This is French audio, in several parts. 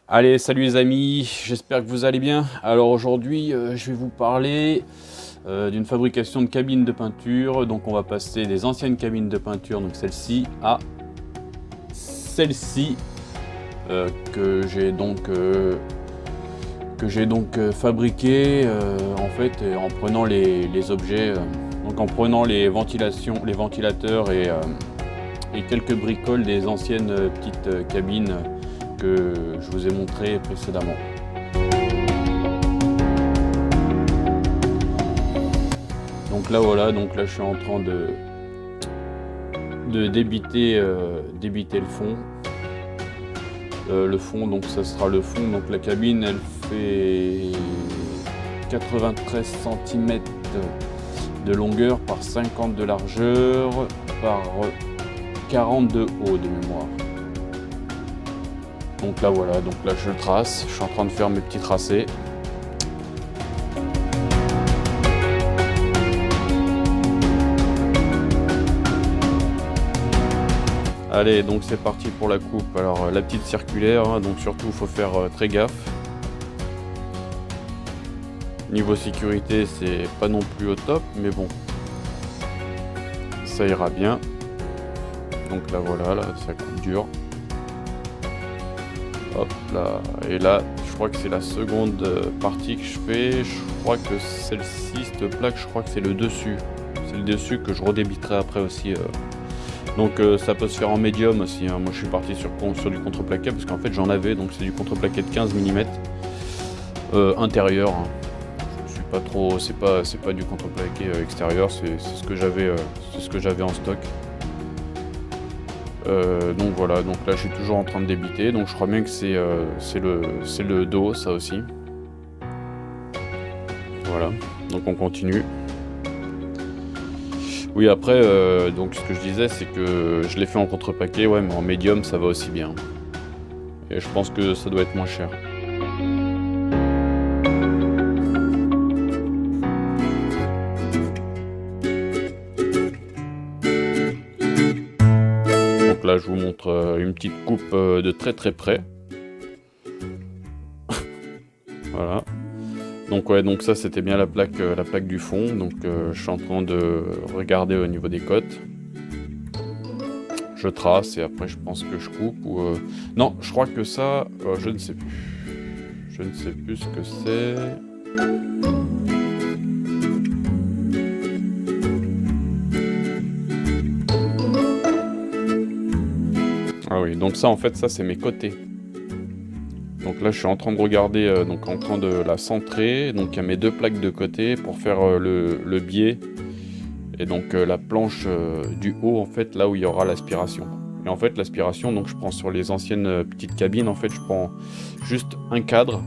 Allez, salut les amis, j'espère que vous allez bien. Alors aujourd'hui, je vais vous parler d'une fabrication de cabines de peinture. Donc on va passer des anciennes cabines de peinture, donc celle-ci, à celle-ci que j'ai donc fabriquée en fait en prenant les objets, donc en prenant les ventilateurs et quelques bricoles des anciennes petites cabines que je vous ai montré précédemment. Donc là voilà, je suis en train de débiter le fond. Le fond, donc ça sera le fond. Donc la cabine elle fait 93 cm de longueur par 50 de largeur par 40 de haut de mémoire. Donc là voilà, je le trace, je suis en train de faire mes petits tracés. Allez, donc c'est parti pour la coupe. Alors la petite circulaire, hein, donc surtout il faut faire très gaffe. Niveau sécurité, c'est pas non plus au top, mais bon, ça ira bien. Donc là voilà, là ça coupe dur. Hop là, et là je crois que c'est la seconde partie que je fais. Je crois que celle-ci, cette plaque, je crois que c'est le dessus. C'est le dessus que je redébiterai après aussi. Donc ça peut se faire en médium aussi, hein. Moi je suis parti sur du contreplaqué parce qu'en fait j'en avais, donc c'est du contreplaqué de 15 mm intérieur, hein. Je suis pas trop, c'est pas du contreplaqué extérieur, c'est ce que j'avais en stock. Donc voilà, donc là je suis toujours en train de débiter, donc je crois bien que c'est le dos, ça aussi. Voilà, donc on continue. Oui, après, donc ce que je disais, c'est que je l'ai fait en contreplaqué, ouais, mais en médium ça va aussi bien. Et je pense que ça doit être moins cher. Là je vous montre une petite coupe de très près. Voilà. Donc ouais, donc ça c'était bien la plaque du fond. Donc je suis en train de regarder au niveau des côtes. Je trace et après je pense que je coupe ou non, je crois que ça, je ne sais plus. Je ne sais plus ce que c'est. Ah oui, donc ça en fait, ça c'est mes côtés. Donc là je suis en train de regarder, donc en train de la centrer. Donc il y a mes deux plaques de côté pour faire le biais. Et donc la planche du haut en fait, là où il y aura l'aspiration. Et en fait l'aspiration, donc je prends sur les anciennes petites cabines, en fait je prends juste un cadre.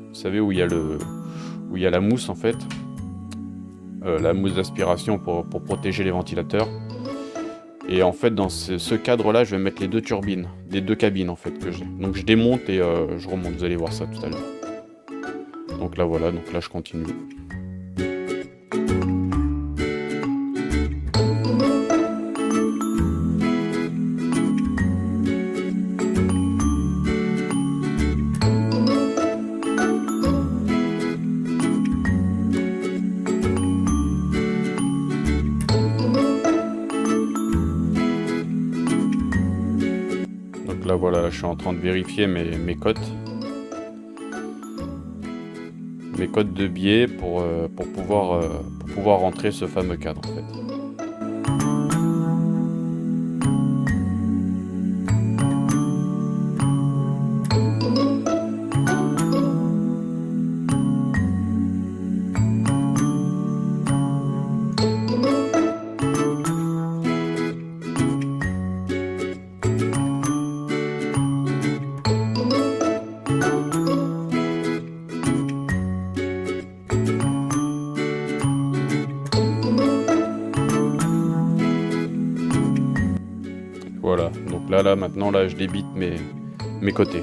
Vous savez où il y a la mousse en fait. La mousse d'aspiration pour protéger les ventilateurs. Et en fait, dans ce cadre-là, je vais mettre les deux turbines, les deux cabines en fait que j'ai. Donc je démonte et je remonte. Vous allez voir ça tout à l'heure. Donc là voilà, donc là je continue. Là voilà, je suis en train de vérifier mes cotes. Mes cotes de biais pour pouvoir rentrer ce fameux cadre en fait. Voilà, donc là maintenant là je débite mes côtés.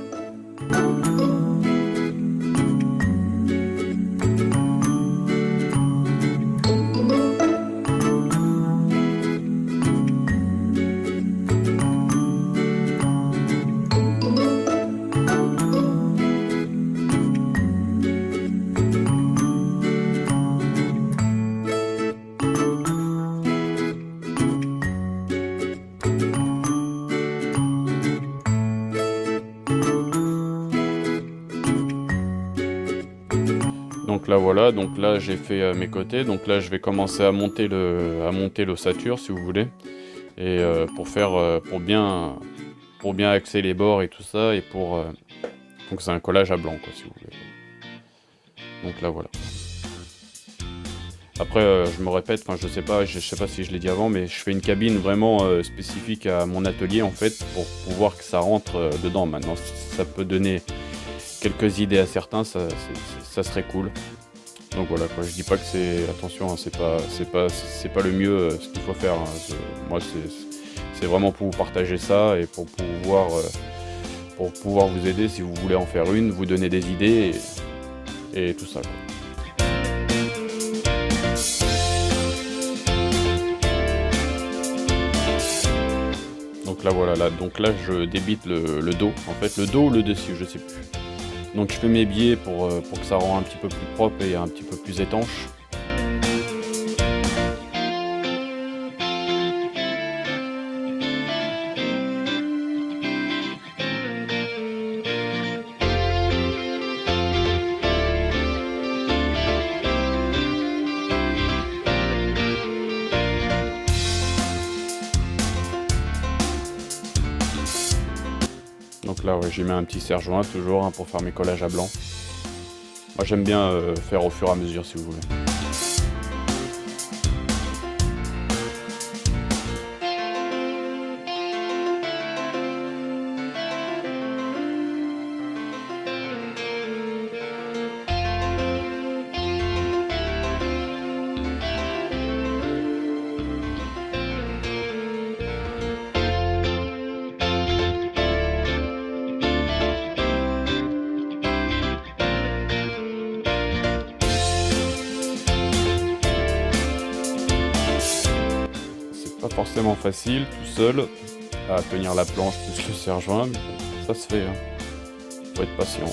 Donc là voilà, donc là j'ai fait mes côtés, donc là je vais commencer à monter l'ossature si vous voulez, et pour bien axer les bords et tout ça, et donc c'est un collage à blanc quoi si vous voulez. Donc là voilà. Après je me répète, enfin je sais pas si je l'ai dit avant, mais je fais une cabine vraiment spécifique à mon atelier en fait, pour pouvoir que ça rentre dedans. Maintenant ça peut donner quelques idées à certains, ça serait cool. Donc voilà quoi, je dis pas que attention, hein, c'est pas le mieux ce qu'il faut faire. Hein. Moi c'est vraiment pour vous partager ça et pour pouvoir vous aider si vous voulez en faire une, vous donner des idées et tout ça quoi. Donc là voilà, donc là je débite le dos, en fait le dos ou le dessus, je sais plus. Donc je fais mes biais pour que ça rende un petit peu plus propre et un petit peu plus étanche. Donc là ouais, j'y mets un petit serre-joint toujours hein, pour faire mes collages à blanc. Moi j'aime bien faire au fur et à mesure si vous voulez. Pas forcément facile tout seul à tenir la planche plus le serre-joint, mais bon, ça se fait, hein. Faut être patient.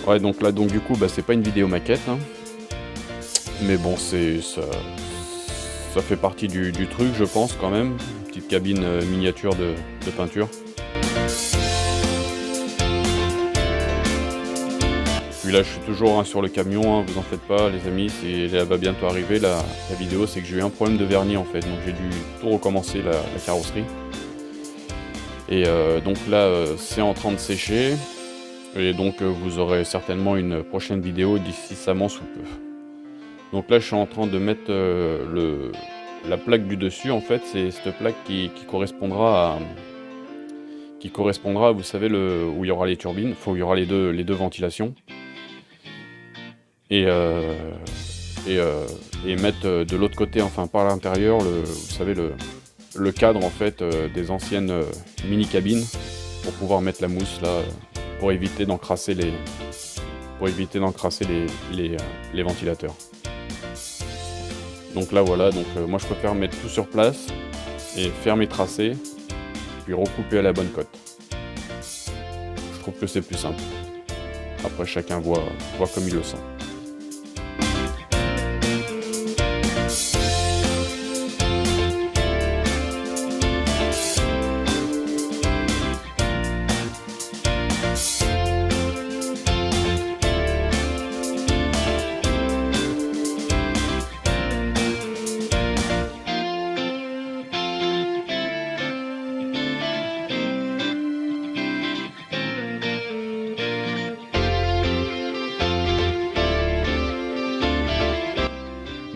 Ouais donc là du coup c'est pas une vidéo maquette hein. Mais bon ça fait partie du truc je pense quand même, une petite cabine miniature de peinture. Puis là je suis toujours hein, sur le camion, hein, vous en faites pas les amis, elle va bientôt arriver la vidéo, c'est que j'ai eu un problème de vernis en fait, donc j'ai dû tout recommencer la carrosserie. Et donc là c'est en train de sécher, et donc vous aurez certainement une prochaine vidéo d'ici sous peu. Donc là je suis en train de mettre la plaque du dessus en fait, c'est cette plaque qui correspondra vous savez où il y aura les turbines, où il y aura les deux ventilations. Et mettre de l'autre côté, enfin par l'intérieur, vous savez le cadre en fait des anciennes mini cabines pour pouvoir mettre la mousse là, pour éviter d'encrasser les ventilateurs. Donc là voilà, donc moi je préfère mettre tout sur place et faire mes tracés, puis recouper à la bonne cote. Je trouve que c'est plus simple. Après chacun voit comme il le sent.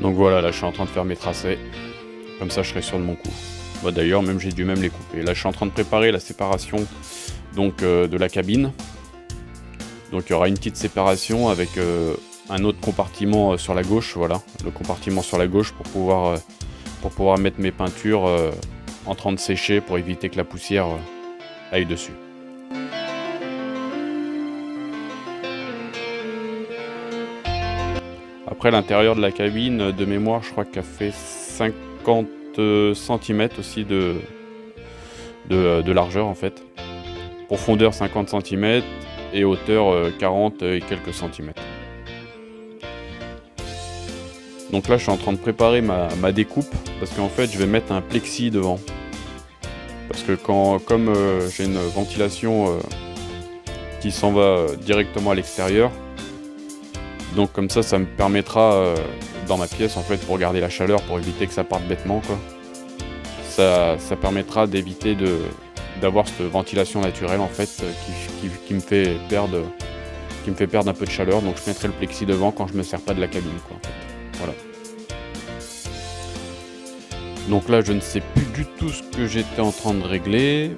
Donc voilà, là je suis en train de faire mes tracés, comme ça je serai sûr de mon coup. Bah, d'ailleurs même j'ai dû les couper. Là je suis en train de préparer la séparation donc, de la cabine. Donc il y aura une petite séparation avec un autre compartiment sur la gauche, voilà, le compartiment sur la gauche pour pouvoir mettre mes peintures en train de sécher pour éviter que la poussière aille dessus. Après l'intérieur de la cabine, de mémoire, je crois qu'elle fait 50 cm aussi de largeur en fait. Profondeur 50 cm et hauteur 40 et quelques centimètres. Donc là je suis en train de préparer ma découpe parce qu'en fait je vais mettre un plexi devant. Parce que comme j'ai une ventilation qui s'en va directement à l'extérieur, donc comme ça me permettra dans ma pièce en fait pour garder la chaleur, pour éviter que ça parte bêtement quoi. Ça permettra d'éviter d'avoir cette ventilation naturelle en fait qui me fait perdre un peu de chaleur. Donc je mettrai le plexi devant quand je me sers pas de la cabine quoi, en fait. Voilà. Donc là je ne sais plus du tout ce que j'étais en train de régler.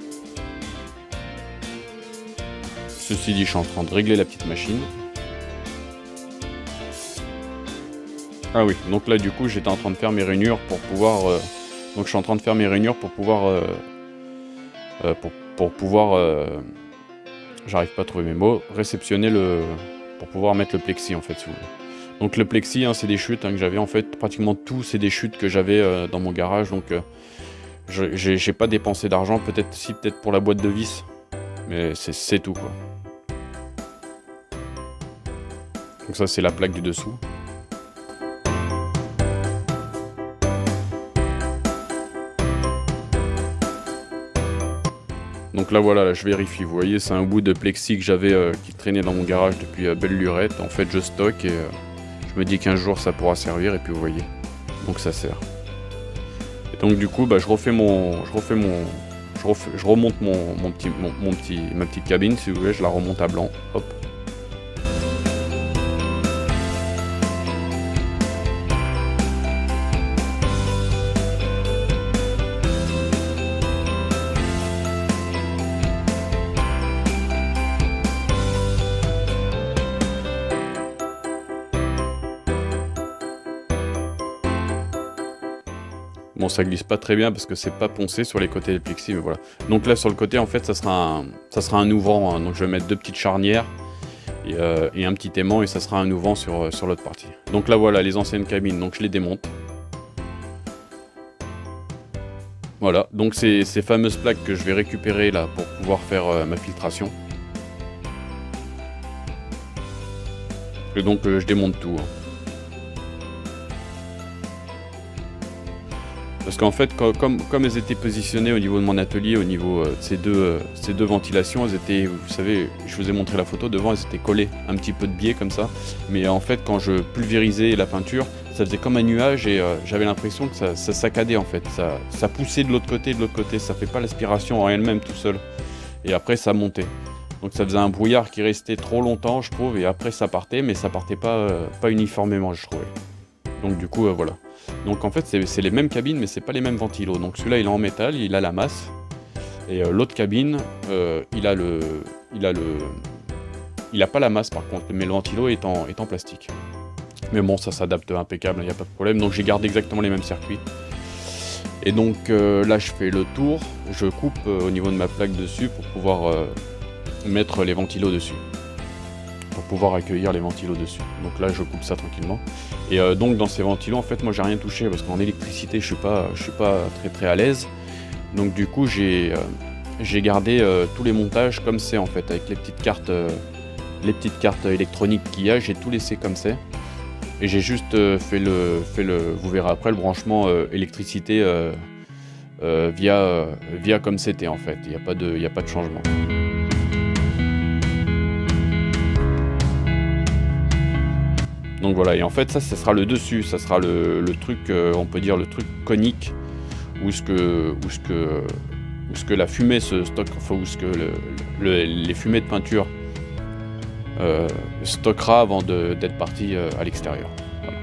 Ceci dit, je suis en train de régler la petite machine. Ah oui, donc là du coup j'étais en train de faire mes rainures pour pouvoir donc je suis en train de faire mes rainures pour pouvoir j'arrive pas à trouver mes mots, réceptionner pour pouvoir mettre le plexi en fait si vous voulez. Donc le plexi hein, c'est des chutes hein, que j'avais en fait, pratiquement tout c'est des chutes que j'avais dans mon garage, donc j'ai pas dépensé d'argent, peut-être pour la boîte de vis, mais c'est tout quoi. Donc ça c'est la plaque du dessous. Donc là voilà, là, je vérifie, vous voyez c'est un bout de plexi que j'avais qui traînait dans mon garage depuis belle lurette. En fait je stocke et je me dis qu'un jour ça pourra servir et puis vous voyez, donc ça sert. Et donc du coup bah, je remonte ma petite cabine si vous voulez, je la remonte à blanc, hop. Bon, ça glisse pas très bien parce que c'est pas poncé sur les côtés des plexi, mais voilà. Donc là, sur le côté, en fait, ça sera un ouvrant. Hein. Donc je vais mettre 2 petites charnières et un petit aimant et ça sera un ouvrant sur l'autre partie. Donc là, voilà, les anciennes cabines. Donc je les démonte. Voilà. Donc ces fameuses plaques que je vais récupérer là pour pouvoir faire ma filtration. Et donc je démonte tout. Hein. Parce qu'en fait, comme elles étaient positionnées au niveau de mon atelier, au niveau de ces deux ventilations, elles étaient, vous savez, je vous ai montré la photo, devant elles étaient collées, un petit peu de biais comme ça. Mais en fait, quand je pulvérisais la peinture, ça faisait comme un nuage et j'avais l'impression que ça saccadait en fait. Ça poussait de l'autre côté, ça fait pas l'aspiration en elle-même tout seul. Et après, ça montait. Donc ça faisait un brouillard qui restait trop longtemps, je trouve, et après ça partait, mais ça partait pas uniformément, je trouvais. Donc du coup, voilà. Donc en fait c'est les mêmes cabines mais c'est pas les mêmes ventilos. Donc celui-là il est en métal, il a la masse. Et l'autre cabine, il a pas la masse par contre, mais le ventilo est en plastique. Mais bon ça s'adapte impeccable, il n'y a pas de problème. Donc j'ai gardé exactement les mêmes circuits. Et donc là je fais le tour, je coupe au niveau de ma plaque dessus pour pouvoir mettre les ventilos dessus. Pour pouvoir accueillir les ventilos dessus. Donc là je coupe ça tranquillement. Et donc dans ces ventilos en fait moi j'ai rien touché parce qu'en électricité je suis pas très à l'aise. Donc du coup j'ai gardé tous les montages comme c'est en fait, avec les petites cartes électroniques qu'il y a, j'ai tout laissé comme c'est. Et j'ai juste fait le vous verrez après le branchement électricité via comme c'était en fait. Il y a pas de changement. Donc voilà, et en fait ça sera le dessus, ça sera le truc, on peut dire le truc conique, où ce que la fumée se stocke, enfin où ce que les fumées de peinture stockera avant d'être parti à l'extérieur. Voilà.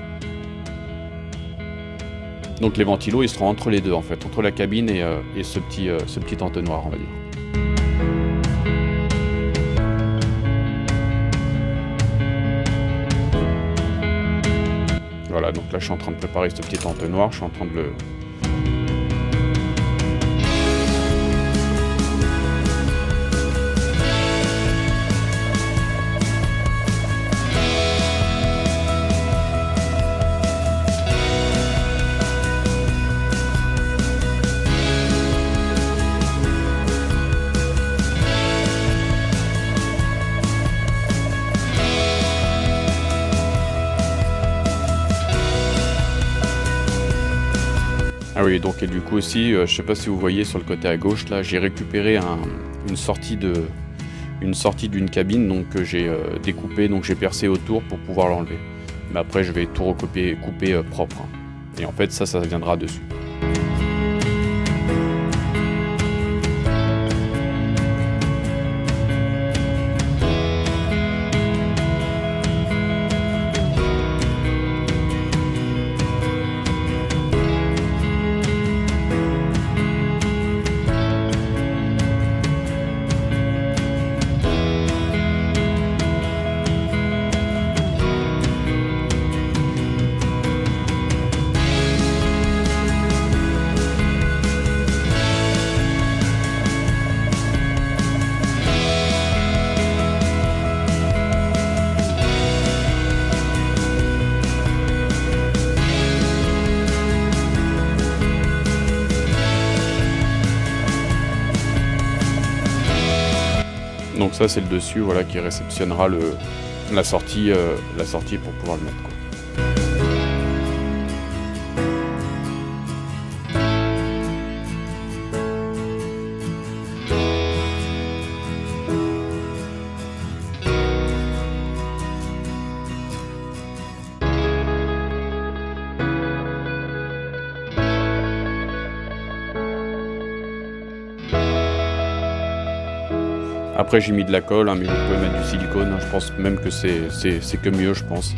Donc les ventilos ils seront entre les deux en fait, entre la cabine et ce petit entonnoir on va dire. Voilà, donc là je suis en train de préparer ce petit entonnoir, je suis en train de le... Ah oui, donc et du coup aussi, je sais pas si vous voyez sur le côté à gauche là, j'ai récupéré une sortie d'une cabine donc que j'ai, découpée, donc j'ai percé autour pour pouvoir l'enlever. Mais après je vais tout couper, propre, hein, et en fait ça viendra dessus. Donc ça c'est le dessus, voilà, qui réceptionnera la sortie pour pouvoir le mettre, quoi. Après j'ai mis de la colle, hein, mais vous pouvez mettre du silicone, hein, je pense même que c'est que mieux, je pense.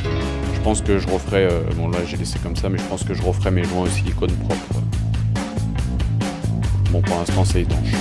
Je pense que je referai, bon là j'ai laissé comme ça, mais je pense que je referai mes joints au silicone propre. Bon, pour l'instant c'est étanche.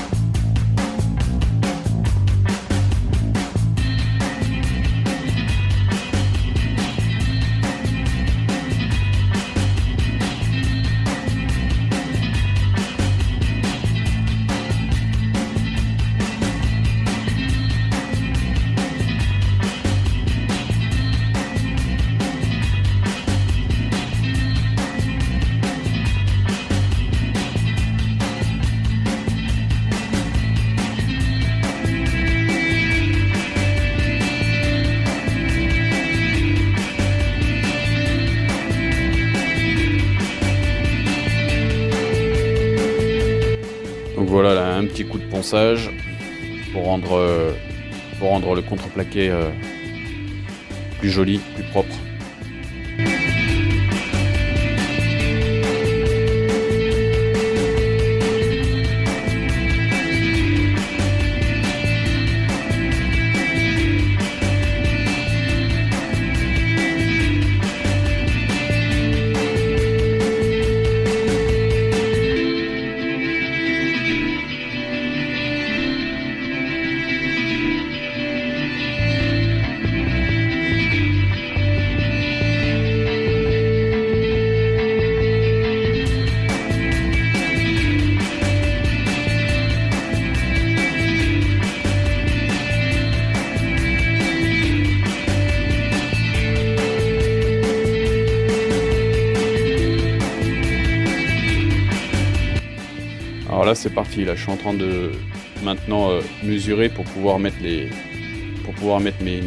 Donc voilà, là, un petit coup de ponçage pour rendre le contreplaqué plus joli, plus propre. Alors là c'est parti, là je suis en train de maintenant mesurer pour pouvoir mettre mes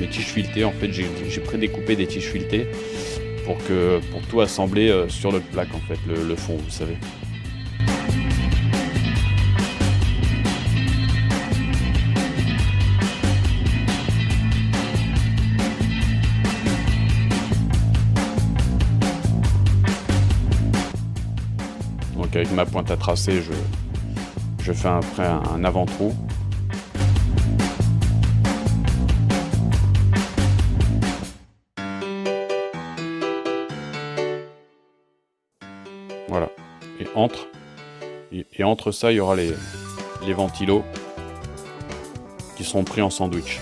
tiges filetées. En fait j'ai prédécoupé des tiges filetées pour tout assembler sur notre plaque, en fait, le fond, vous savez. Donc avec ma pointe à tracer, je fais après un avant-trou. Voilà. Et entre ça, il y aura les ventilos qui seront pris en sandwich.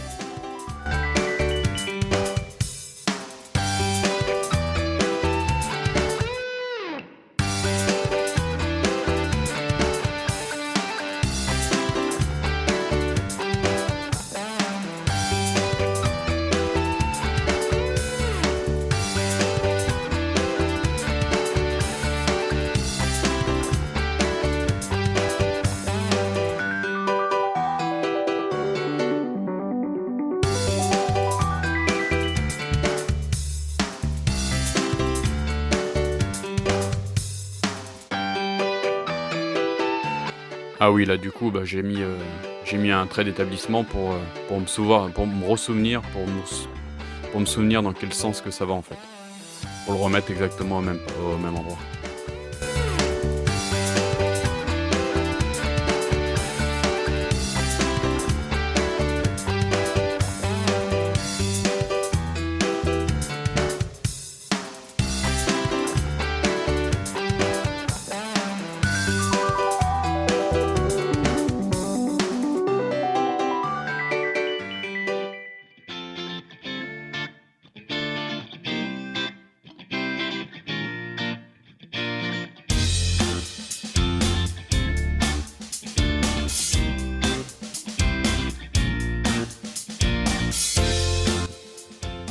Ah oui, là du coup, bah, j'ai mis un trait d'établissement pour me ressouvenir, pour me souvenir dans quel sens que ça va en fait. Pour le remettre exactement au même endroit.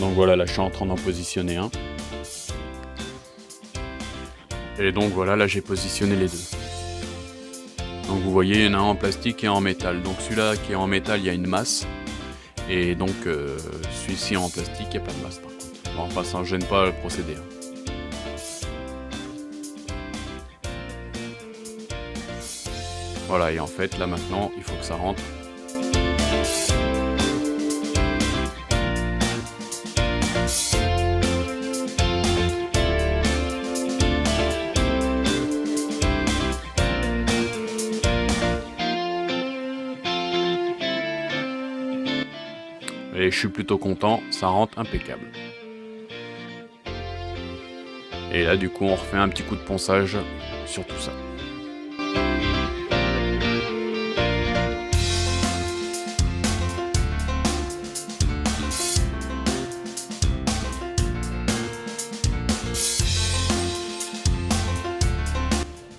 Donc voilà, là je suis en train d'en positionner un. Et donc voilà, là j'ai positionné les deux. Donc vous voyez, il y en a un en plastique et un en métal. Donc celui-là qui est en métal, il y a une masse. Et donc celui-ci en plastique, il n'y a pas de masse par contre. Bon, enfin, ça ne gêne pas le procédé. Voilà, et en fait, là maintenant, il faut que ça rentre. Et je suis plutôt content, ça rentre impeccable. Et là du coup on refait un petit coup de ponçage sur tout ça.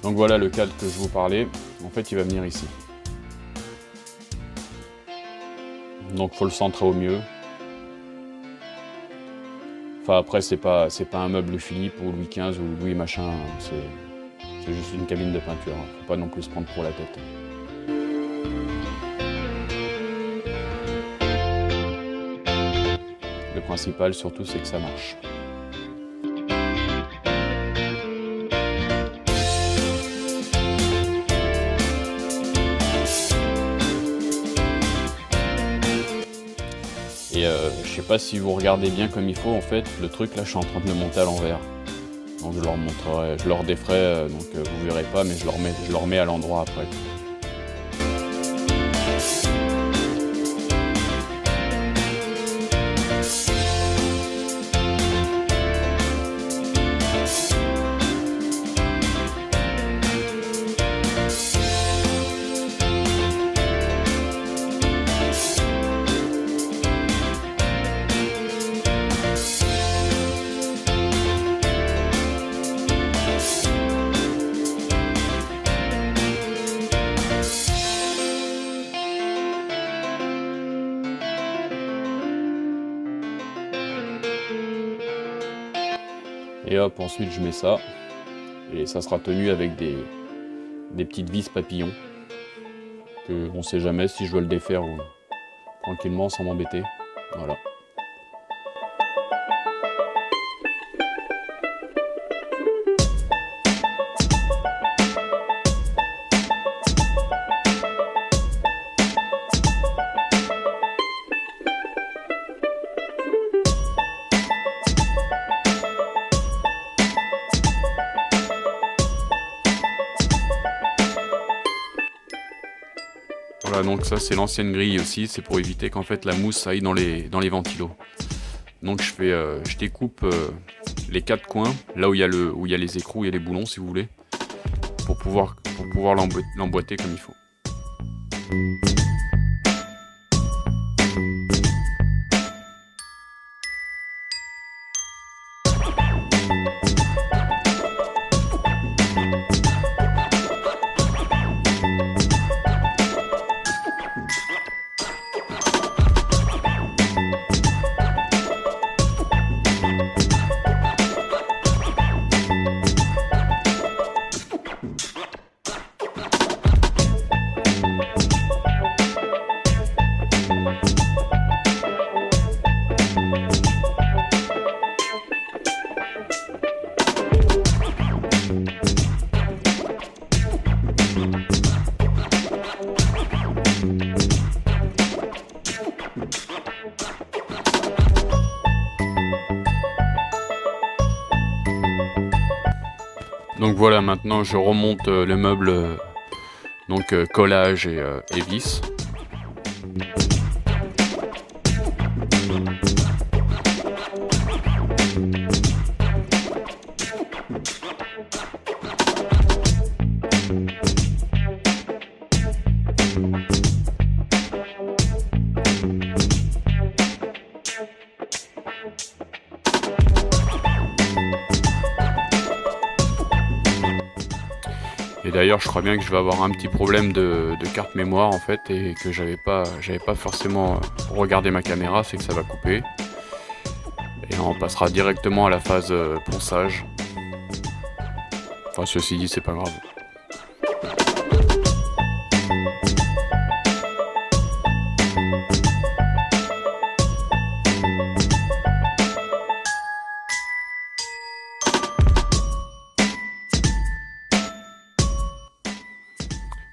Donc voilà le cadre que je vous parlais, en fait il va venir ici. Donc faut le centrer au mieux. Enfin après c'est pas un meuble Philippe ou Louis XV ou Louis machin, c'est juste une cabine de peinture, faut pas non plus se prendre pour la tête. Le principal surtout c'est que ça marche. Et je sais pas si vous regardez bien comme il faut, en fait, le truc là, je suis en train de le monter à l'envers. Donc je leur montrerai, je leur déferai, donc vous verrez pas, mais je le remets à l'endroit après. Et hop, ensuite je mets ça. Et ça sera tenu avec des petites vis papillons. Que on sait jamais si je veux le défaire ou tranquillement sans m'embêter. Voilà. Voilà, donc ça c'est l'ancienne grille aussi, c'est pour éviter qu'en fait la mousse aille dans les ventilos. Donc je découpe les 4 coins, là où il y a les écrous et les boulons si vous voulez, pour pouvoir l'emboîter comme il faut. voilà, maintenant je remonte le meuble, collage et vis. Et d'ailleurs, je crois bien que je vais avoir un petit problème de carte mémoire en fait, et que j'avais pas forcément regardé ma caméra, c'est que ça va couper. Et on passera directement à la phase ponçage. Enfin, ceci dit, c'est pas grave.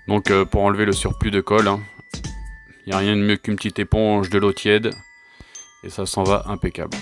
Donc pour enlever le surplus de colle, hein, il n'y a rien de mieux qu'une petite éponge de l'eau tiède, et ça s'en va impeccable.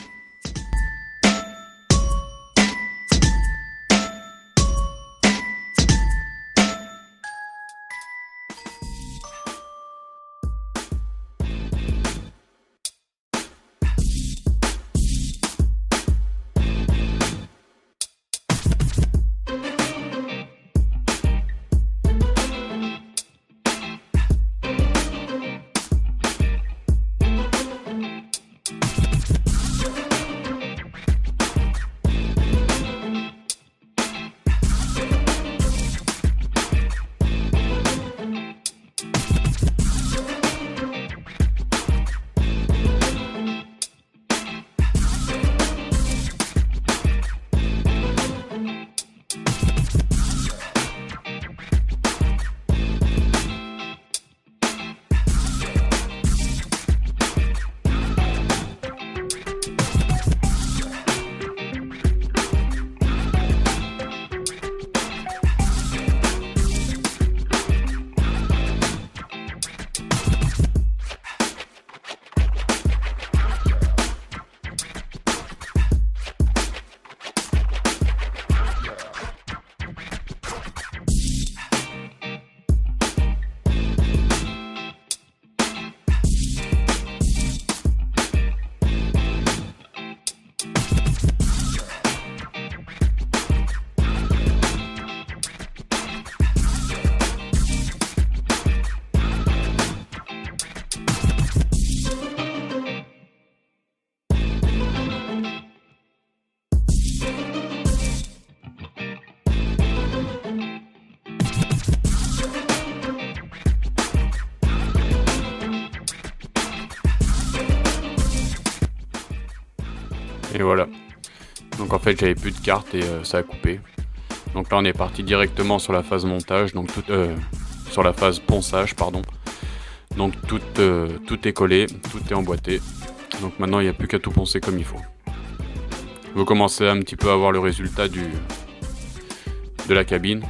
Et voilà. Donc en fait j'avais plus de carte et ça a coupé. Donc là on est parti directement sur la phase montage, donc sur la phase ponçage pardon. Donc tout est collé, tout est emboîté. Donc maintenant il n'y a plus qu'à tout poncer comme il faut. Vous commencez un petit peu à voir le résultat de la cabine.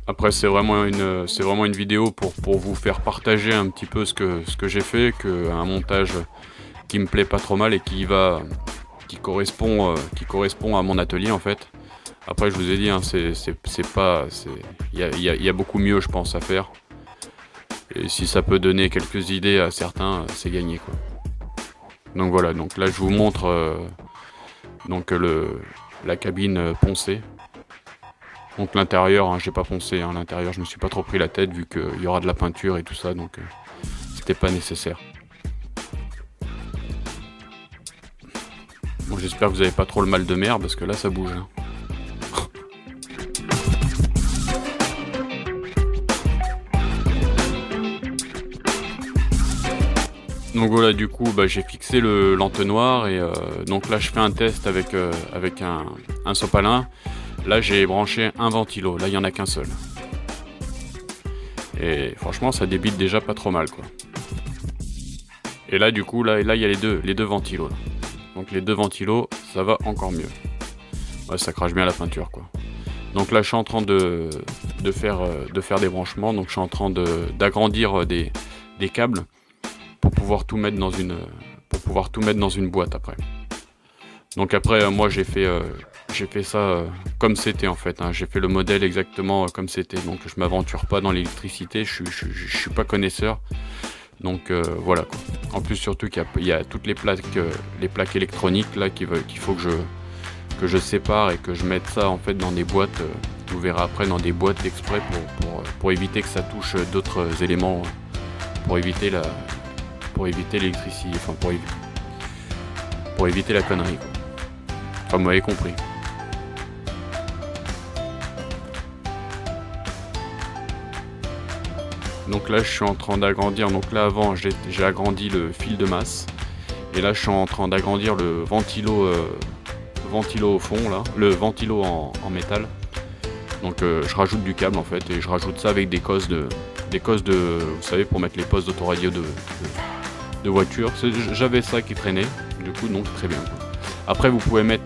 Après c'est vraiment une vidéo pour vous faire partager un petit peu ce que j'ai fait, un montage qui me plaît pas trop mal et qui correspond à mon atelier en fait. Après je vous ai dit hein, il y a beaucoup mieux je pense à faire. Et si ça peut donner quelques idées à certains, c'est gagné quoi. Donc voilà, donc là je vous montre la cabine poncée. Donc l'intérieur, hein, j'ai pas poncé, hein, l'intérieur je me suis pas trop pris la tête vu qu'il y aura de la peinture et tout ça, donc c'était pas nécessaire. Bon, j'espère que vous avez pas trop le mal de mer parce que là ça bouge. Hein. Donc voilà, du coup j'ai fixé l'entonnoir et donc là je fais un test avec un sopalin. Là j'ai branché un ventilo, là il n'y en a qu'un seul. Et franchement ça débite déjà pas trop mal quoi. Et là du coup là il y a les deux ventilos. Là. Donc les deux ventilos ça va encore mieux. Ouais, ça crache bien la peinture quoi. Donc là je suis en train de faire des branchements, donc je suis en train d'agrandir des câbles. pour pouvoir tout mettre dans une boîte après. Donc après moi j'ai fait ça comme c'était en fait, hein. J'ai fait le modèle exactement comme c'était. Donc je m'aventure pas dans l'électricité, je suis pas connaisseur. Donc voilà quoi. En plus surtout qu'il y a toutes les plaques électroniques là qu'il faut que je sépare et que je mette ça en fait dans des boîtes. Vous verrez après dans des boîtes exprès pour éviter que ça touche d'autres éléments, pour éviter l'électricité, enfin pour éviter la connerie quoi. Enfin vous m'avez compris. Donc là je suis en train d'agrandir, donc là avant j'ai agrandi le fil de masse et là je suis en train d'agrandir le ventilo au fond là, le ventilo en métal. Donc je rajoute du câble en fait et je rajoute ça avec des cosses de vous savez, pour mettre les postes d'autoradio de voiture. J'avais ça qui traînait, du coup donc très bien quoi. Après vous pouvez mettre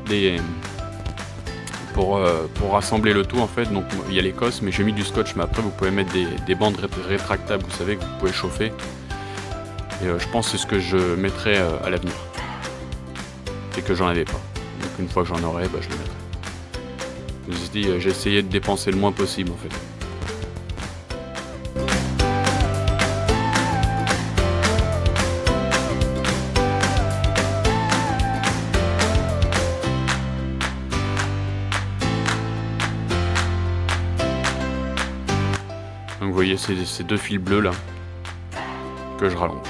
pour rassembler le tout en fait, donc il y a les cosses mais j'ai mis du scotch, mais après vous pouvez mettre des bandes rétractables, vous savez, que vous pouvez chauffer. Et je pense que c'est ce que je mettrai à l'avenir. C'est que j'en avais pas. Donc une fois que j'en aurai, je le mettrai. Je me suis dit, j'ai essayé de dépenser le moins possible en fait. Donc vous voyez ces deux fils bleus là que je rallonge.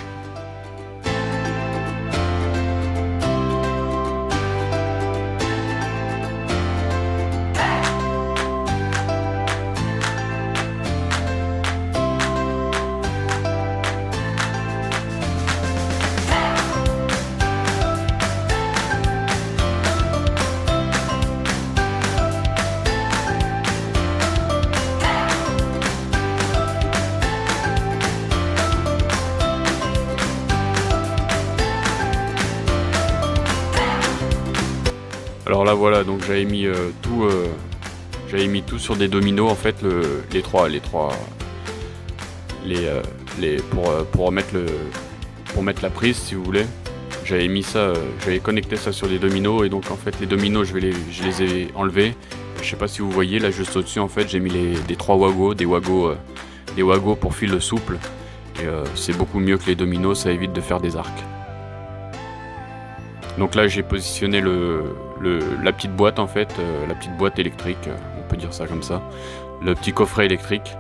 Alors là voilà, donc j'avais mis tout sur des dominos en fait, pour mettre la prise si vous voulez. J'avais mis ça, j'avais connecté ça sur des dominos et donc en fait les dominos je les ai enlevés. Je sais pas si vous voyez là juste au-dessus en fait j'ai mis des 3 wagos, des wagos pour fil souple et c'est beaucoup mieux que les dominos, ça évite de faire des arcs. Donc là j'ai positionné la petite boîte en fait, la petite boîte électrique, on peut dire ça comme ça, le petit coffret électrique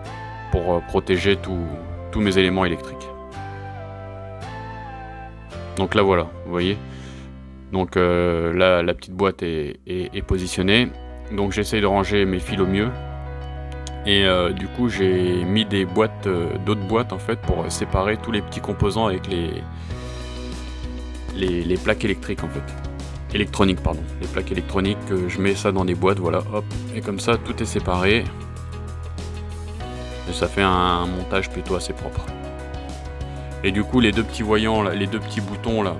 pour protéger tous mes éléments électriques. Donc là voilà, vous voyez. Donc là la petite boîte est positionnée. Donc j'essaye de ranger mes fils au mieux. Et du coup j'ai mis d'autres boîtes en fait pour séparer tous les petits composants avec les plaques électriques en fait. Électroniques pardon. Les plaques électroniques, je mets ça dans des boîtes, voilà, hop. Et comme ça tout est séparé. Et ça fait un montage plutôt assez propre. Et du coup les deux petits voyants là, les deux petits boutons là,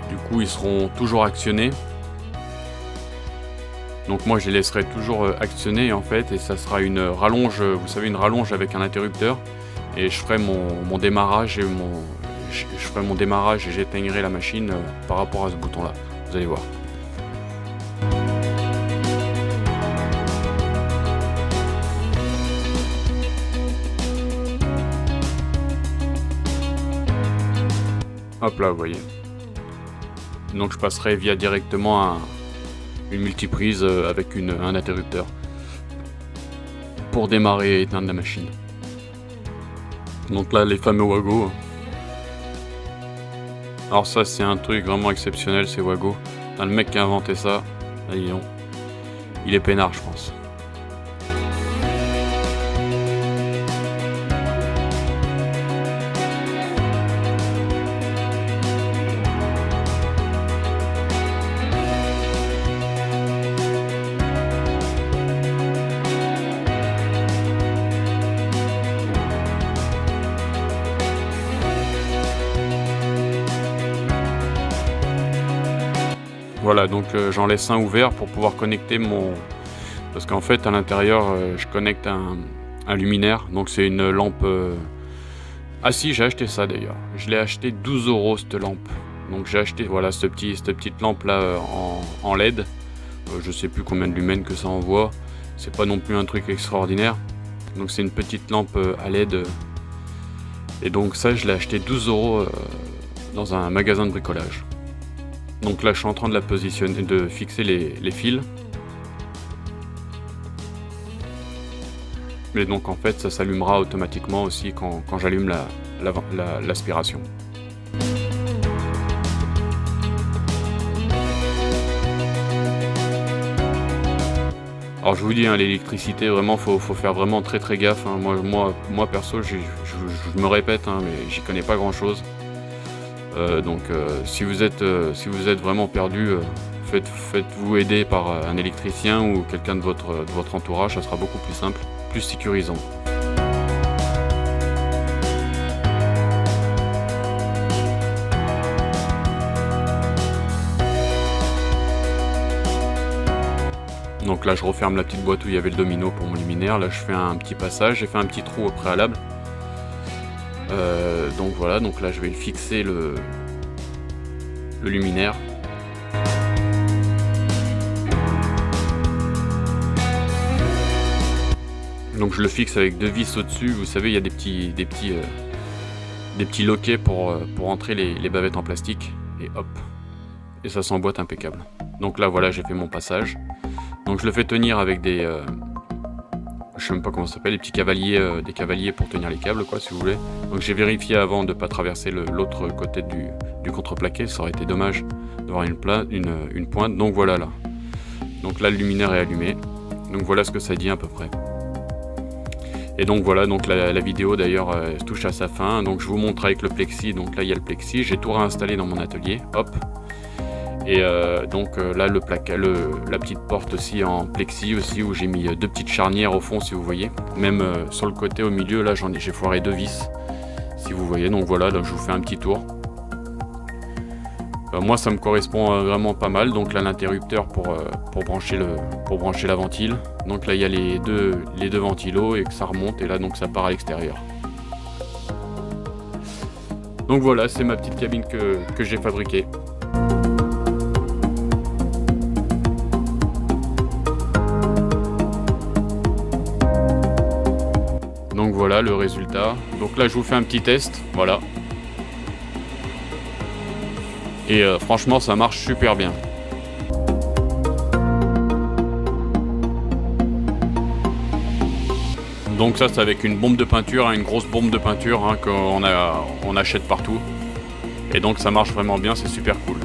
du coup ils seront toujours actionnés. Donc moi je les laisserai toujours actionnés en fait, et ça sera une rallonge, vous savez, une rallonge avec un interrupteur. Et je ferai mon démarrage et j'éteindrai la machine par rapport à ce bouton là, vous allez voir. Hop là, vous voyez. Donc je passerai via directement une multiprise avec un interrupteur pour démarrer et éteindre la machine. Donc là les fameux wagos. Alors ça c'est un truc vraiment exceptionnel, ces wagos. Le mec qui a inventé ça, là, il est peinard je pense. Voilà, donc j'en laisse un ouvert pour pouvoir connecter parce qu'en fait à l'intérieur je connecte un luminaire, donc c'est une lampe Ah si, j'ai acheté ça d'ailleurs. Je l'ai acheté 12 € cette lampe. Donc j'ai acheté voilà cette petite lampe là en LED. Je sais plus combien de lumens que ça envoie. C'est pas non plus un truc extraordinaire. Donc c'est une petite lampe à LED. Et donc ça je l'ai acheté 12 € dans un magasin de bricolage. Donc là je suis en train de la positionner, de fixer les fils. Et donc en fait ça s'allumera automatiquement aussi quand j'allume l'aspiration. Alors je vous dis, hein, l'électricité vraiment faut faire vraiment très gaffe, hein. Moi perso je me répète, hein, mais j'y connais pas grand chose. Si vous êtes vraiment perdu, faites-vous aider par un électricien ou quelqu'un de votre entourage, ça sera beaucoup plus simple, plus sécurisant. Donc là je referme la petite boîte où il y avait le domino pour mon luminaire. Là je fais un petit passage, j'ai fait un petit trou au préalable. Donc voilà, donc là je vais fixer le luminaire. Donc je le fixe avec 2 vis au-dessus. Vous savez, il y a des petits loquets pour entrer les bavettes en plastique. Et hop, et ça s'emboîte impeccable. Donc là voilà, j'ai fait mon passage. Donc je le fais tenir avec je sais même pas comment ça s'appelle, des cavaliers pour tenir les câbles, quoi, si vous voulez. Donc j'ai vérifié avant de pas traverser l'autre côté du contreplaqué, ça aurait été dommage d'avoir une pointe. Donc voilà là. Donc là le luminaire est allumé. Donc voilà ce que ça dit à peu près. Et donc voilà, donc la vidéo d'ailleurs touche à sa fin. Donc je vous montre avec le plexi. Donc là il y a le plexi, j'ai tout réinstallé dans mon atelier. Hop. Et là la petite porte aussi en plexi aussi, où j'ai mis 2 petites charnières au fond, si vous voyez. Même sur le côté au milieu là j'ai foiré 2 vis, si vous voyez. Donc voilà, là je vous fais un petit tour. Moi ça me correspond vraiment pas mal. Donc là l'interrupteur pour brancher la ventile. Donc là il y a les deux ventilos et que ça remonte, et là donc ça part à l'extérieur. Donc voilà, c'est ma petite cabine que j'ai fabriquée. Donc voilà le résultat. Donc là je vous fais un petit test, voilà. Et franchement ça marche super bien. Donc ça c'est avec une bombe de peinture, hein, une grosse bombe de peinture, hein, qu'on achète partout. Et donc ça marche vraiment bien, c'est super cool.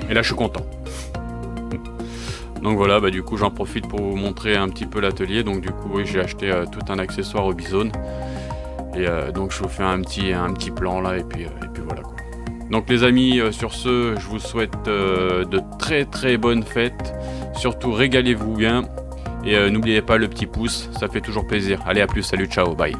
Et là je suis content. Donc voilà, du coup j'en profite pour vous montrer un petit peu l'atelier. Donc du coup oui, j'ai acheté tout un accessoire au Bizone. Et donc je vous fais un petit plan là, et puis voilà quoi. Donc les amis, sur ce, je vous souhaite de très bonnes fêtes. Surtout régalez-vous bien. Et n'oubliez pas le petit pouce, ça fait toujours plaisir. Allez, à plus, salut, ciao, bye.